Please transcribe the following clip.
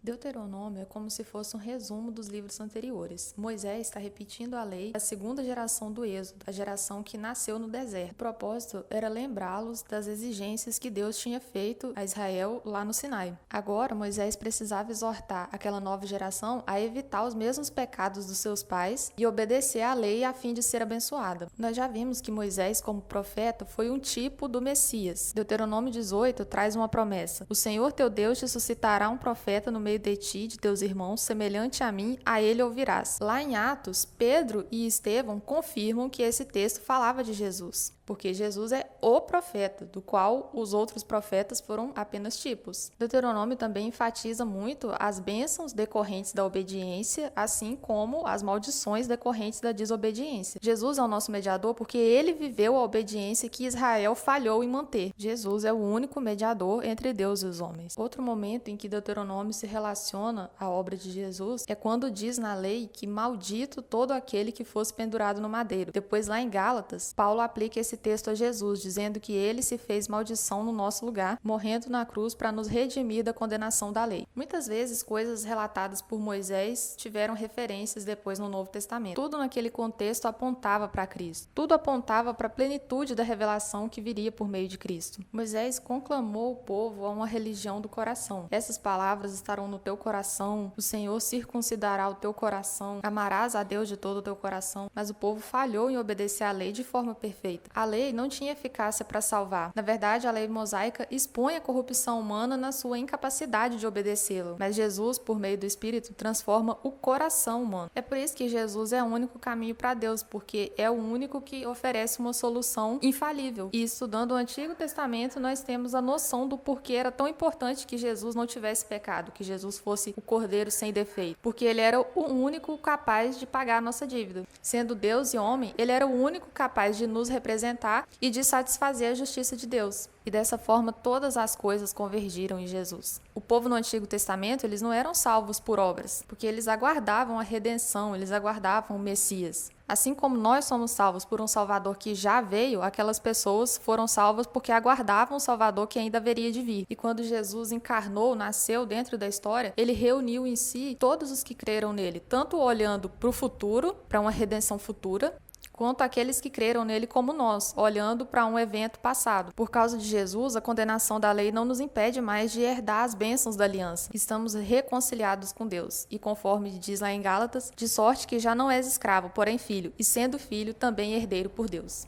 Deuteronômio é como se fosse um resumo dos livros anteriores. Moisés está repetindo a lei da segunda geração do Êxodo, a geração que nasceu no deserto. O propósito era lembrá-los das exigências que Deus tinha feito a Israel lá no Sinai. Agora, Moisés precisava exortar aquela nova geração a evitar os mesmos pecados dos seus pais e obedecer à lei a fim de ser abençoada. Nós já vimos que Moisés, como profeta, foi um tipo do Messias. Deuteronômio 18 traz uma promessa: o Senhor teu Deus te suscitará um profeta no meio de ti, de teus irmãos, semelhante a mim, a ele ouvirás. Lá em Atos, Pedro e Estevão confirmam que esse texto falava de Jesus, porque Jesus é o profeta, do qual os outros profetas foram apenas tipos. Deuteronômio também enfatiza muito as bênçãos decorrentes da obediência, assim como as maldições decorrentes da desobediência. Jesus é o nosso mediador porque ele viveu a obediência que Israel falhou em manter. Jesus é o único mediador entre Deus e os homens. Outro momento em que Deuteronômio se relaciona à obra de Jesus é quando diz na lei que maldito todo aquele que fosse pendurado no madeiro. Depois, lá em Gálatas, Paulo aplica esse texto a Jesus, dizendo que ele se fez maldição no nosso lugar, morrendo na cruz para nos redimir da condenação da lei. Muitas vezes, coisas relatadas por Moisés tiveram referências depois no Novo Testamento. Tudo naquele contexto apontava para Cristo. Tudo apontava para a plenitude da revelação que viria por meio de Cristo. Moisés conclamou o povo a uma religião do coração. Essas palavras estarão no teu coração, o Senhor circuncidará o teu coração, amarás a Deus de todo o teu coração. Mas o povo falhou em obedecer à lei de forma perfeita. A lei não tinha eficácia para salvar. Na verdade, a lei mosaica expõe a corrupção humana na sua incapacidade de obedecê-lo. Mas Jesus, por meio do Espírito, transforma o coração humano. É por isso que Jesus é o único caminho para Deus, porque é o único que oferece uma solução infalível. E estudando o Antigo Testamento, nós temos a noção do porquê era tão importante que Jesus não tivesse pecado, que Jesus fosse o Cordeiro sem defeito, porque ele era o único capaz de pagar a nossa dívida. Sendo Deus e homem, ele era o único capaz de nos representar e de satisfazer a justiça de Deus. E dessa forma, todas as coisas convergiram em Jesus. O povo no Antigo Testamento, eles não eram salvos por obras, porque eles aguardavam a redenção, eles aguardavam o Messias. Assim como nós somos salvos por um Salvador que já veio, aquelas pessoas foram salvas porque aguardavam o Salvador que ainda haveria de vir. E quando Jesus encarnou, nasceu dentro da história, ele reuniu em si todos os que creram nele, tanto olhando para o futuro, para uma redenção futura, quanto aqueles que creram nele como nós, olhando para um evento passado. Por causa de Jesus, a condenação da lei não nos impede mais de herdar as bênçãos da aliança. Estamos reconciliados com Deus. E conforme diz lá em Gálatas, de sorte que já não és escravo, porém filho, e sendo filho, também herdeiro por Deus.